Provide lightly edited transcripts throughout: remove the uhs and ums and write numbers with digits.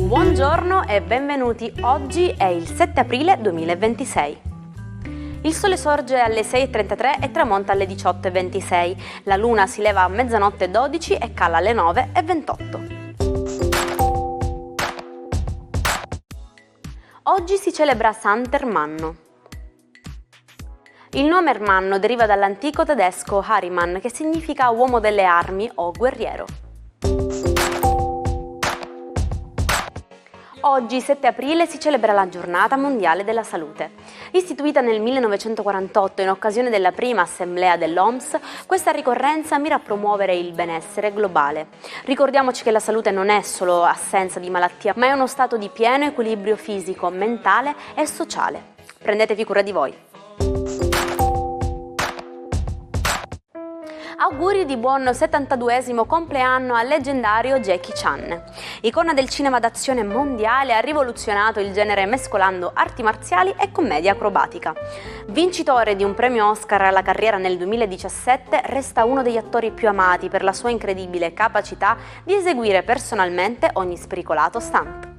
Buongiorno e benvenuti. Oggi è il 7 aprile 2026. Il sole sorge alle 6:33 e tramonta alle 18:26. La luna si leva a 00:12 e cala alle 9:28. Oggi si celebra Sant'Ermanno. Il nome Ermanno deriva dall'antico tedesco Harriman, che significa uomo delle armi o guerriero. Oggi, 7 aprile, si celebra la Giornata Mondiale della Salute. Istituita nel 1948 in occasione della prima assemblea dell'OMS, questa ricorrenza mira a promuovere il benessere globale. Ricordiamoci che la salute non è solo assenza di malattia, ma è uno stato di pieno equilibrio fisico, mentale e sociale. Prendetevi cura di voi. Auguri di buon 72esimo compleanno al leggendario Jackie Chan. Icona del cinema d'azione mondiale, ha rivoluzionato il genere mescolando arti marziali e commedia acrobatica. Vincitore di un premio Oscar alla carriera nel 2017, resta uno degli attori più amati per la sua incredibile capacità di eseguire personalmente ogni spericolato stunt.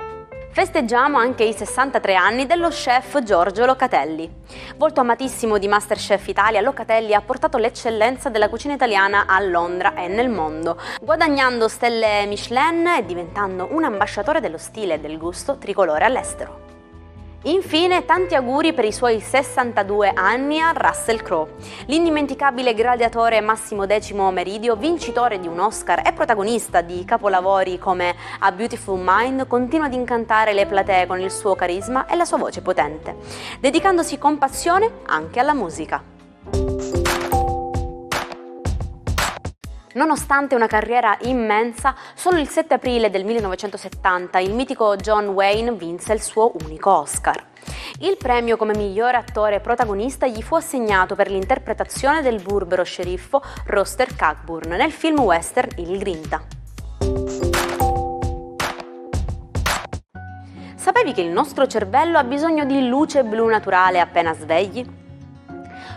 Festeggiamo anche i 63 anni dello chef Giorgio Locatelli. Volto amatissimo di MasterChef Italia, Locatelli ha portato l'eccellenza della cucina italiana a Londra e nel mondo, guadagnando stelle Michelin e diventando un ambasciatore dello stile e del gusto tricolore all'estero. Infine, tanti auguri per i suoi 62 anni a Russell Crowe. L'indimenticabile gladiatore Massimo X Meridio, vincitore di un Oscar e protagonista di capolavori come A Beautiful Mind, continua ad incantare le platee con il suo carisma e la sua voce potente, dedicandosi con passione anche alla musica. Nonostante una carriera immensa, solo il 7 aprile del 1970 il mitico John Wayne vinse il suo unico Oscar. Il premio come miglior attore protagonista gli fu assegnato per l'interpretazione del burbero sceriffo Roster Cockburn nel film western Il Grinta. Sapevi che il nostro cervello ha bisogno di luce blu naturale appena svegli?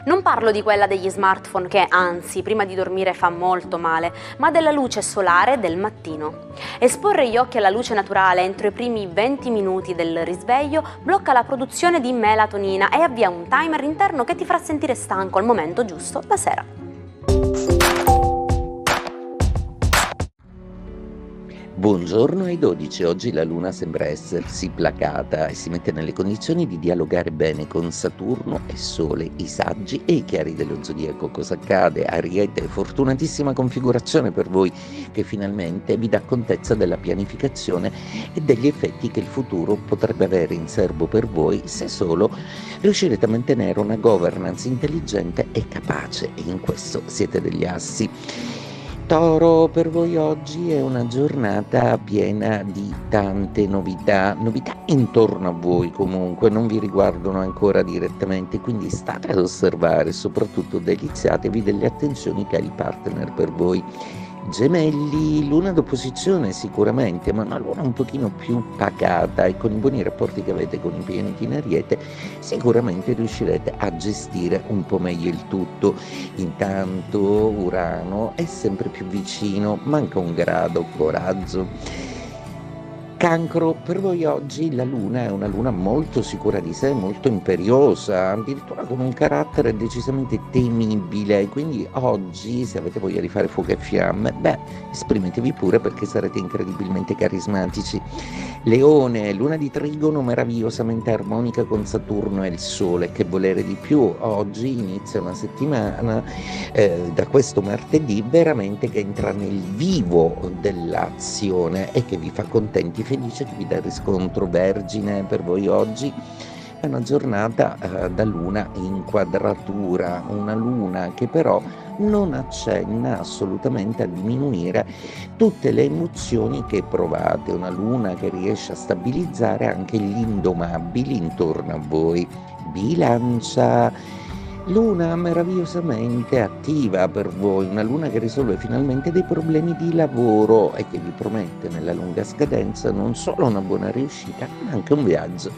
Non parlo di quella degli smartphone che, anzi, prima di dormire fa molto male, ma della luce solare del mattino. Esporre gli occhi alla luce naturale entro i primi 20 minuti del risveglio blocca la produzione di melatonina e avvia un timer interno che ti farà sentire stanco al momento giusto la sera. Buongiorno ai 12, oggi la Luna sembra essersi placata e si mette nelle condizioni di dialogare bene con Saturno e Sole, i saggi e i chiari dello zodiaco. Cosa accade? Ariete, fortunatissima configurazione per voi che finalmente vi dà contezza della pianificazione e degli effetti che il futuro potrebbe avere in serbo per voi se solo riuscirete a mantenere una governance intelligente e capace, e in questo siete degli assi. Toro, per voi oggi è una giornata piena di tante novità intorno a voi comunque, non vi riguardano ancora direttamente, quindi state ad osservare, soprattutto deliziatevi delle attenzioni che ha il partner per voi. Gemelli, luna d'opposizione sicuramente, ma una luna un pochino più pacata, e con i buoni rapporti che avete con i pianeti in Ariete sicuramente riuscirete a gestire un po' meglio il tutto. Intanto Urano è sempre più vicino, manca un grado, coraggio. Cancro, per voi oggi la luna è una luna molto sicura di sé, molto imperiosa, addirittura con un carattere decisamente temibile, quindi oggi se avete voglia di fare fuoco e fiamme, esprimetevi pure perché sarete incredibilmente carismatici. Leone, luna di trigono meravigliosamente armonica con Saturno e il Sole, che volere di più? Oggi inizia una settimana da questo martedì veramente che entra nel vivo dell'azione e che vi fa contenti, felice, che vi dà riscontro. Vergine, per voi oggi è una giornata da luna in quadratura, una luna che però non accenna assolutamente a diminuire tutte le emozioni che provate, una luna che riesce a stabilizzare anche gli indomabili intorno a voi. Bilancia, luna meravigliosamente attiva per voi, una luna che risolve finalmente dei problemi di lavoro e che vi promette nella lunga scadenza non solo una buona riuscita, ma anche un viaggio.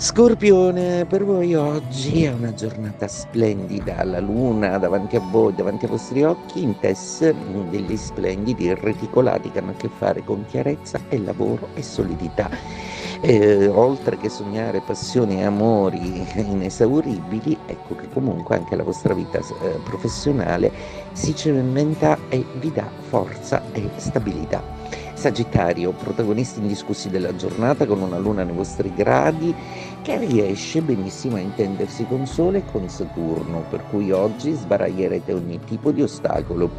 Scorpione, per voi oggi è una giornata splendida, la luna davanti a voi, davanti ai vostri occhi, intesse degli splendidi reticolati che hanno a che fare con chiarezza e lavoro e solidità. Oltre che sognare passioni e amori inesauribili, ecco che comunque anche la vostra vita professionale si cementa e vi dà forza e stabilità. Sagittario, protagonisti indiscussi della giornata con una luna nei vostri gradi che riesce benissimo a intendersi con Sole e con Saturno, per cui oggi sbaraglierete ogni tipo di ostacolo.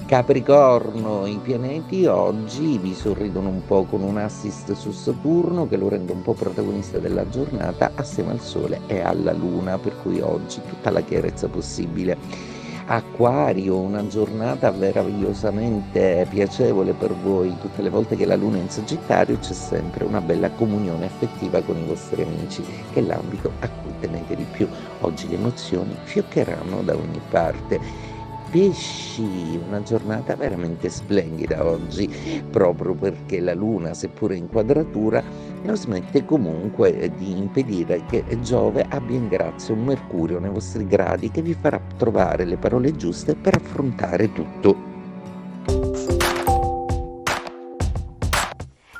Capricorno, i pianeti oggi vi sorridono un po' con un assist su Saturno che lo rende un po' protagonista della giornata assieme al Sole e alla Luna, per cui oggi tutta la chiarezza possibile. Acquario, una giornata meravigliosamente piacevole per voi. Tutte le volte che la luna è in Sagittario c'è sempre una bella comunione affettiva con i vostri amici, che è l'ambito a cui tenete di più. Oggi le emozioni fioccheranno da ogni parte. Pesci, una giornata veramente splendida oggi, proprio perché la luna, seppure in quadratura, non smette comunque di impedire che Giove abbia in grazia un Mercurio nei vostri gradi che vi farà trovare le parole giuste per affrontare tutto.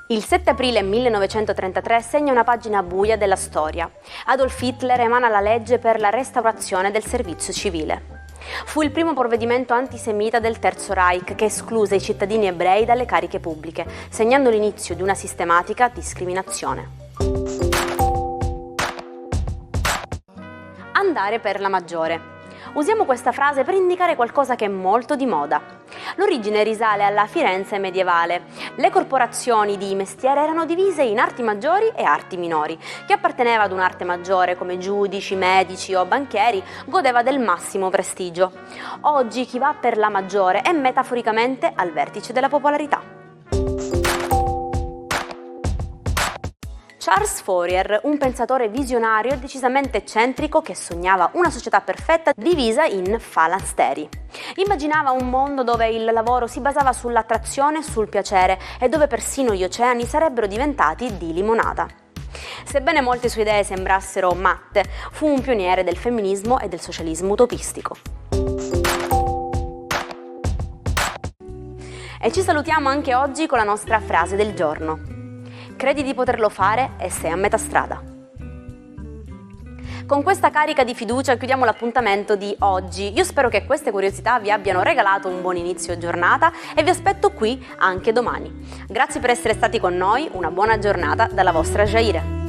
Il 7 aprile 1933 segna una pagina buia della storia. Adolf Hitler emana la legge per la restaurazione del servizio civile. Fu il primo provvedimento antisemita del Terzo Reich che escluse i cittadini ebrei dalle cariche pubbliche, segnando l'inizio di una sistematica discriminazione. Andare per la maggiore. Usiamo questa frase per indicare qualcosa che è molto di moda. L'origine risale alla Firenze medievale. Le corporazioni di mestiere erano divise in arti maggiori e arti minori. Chi apparteneva ad un'arte maggiore, come giudici, medici o banchieri, godeva del massimo prestigio. Oggi chi va per la maggiore è metaforicamente al vertice della popolarità. Charles Fourier, un pensatore visionario e decisamente eccentrico che sognava una società perfetta divisa in falansteri. Immaginava un mondo dove il lavoro si basava sull'attrazione e sul piacere e dove persino gli oceani sarebbero diventati di limonata. Sebbene molte sue idee sembrassero matte, fu un pioniere del femminismo e del socialismo utopistico. E ci salutiamo anche oggi con la nostra frase del giorno. Credi di poterlo fare e sei a metà strada. Con questa carica di fiducia chiudiamo l'appuntamento di oggi. Io spero che queste curiosità vi abbiano regalato un buon inizio giornata e vi aspetto qui anche domani. Grazie per essere stati con noi, una buona giornata dalla vostra Jaire.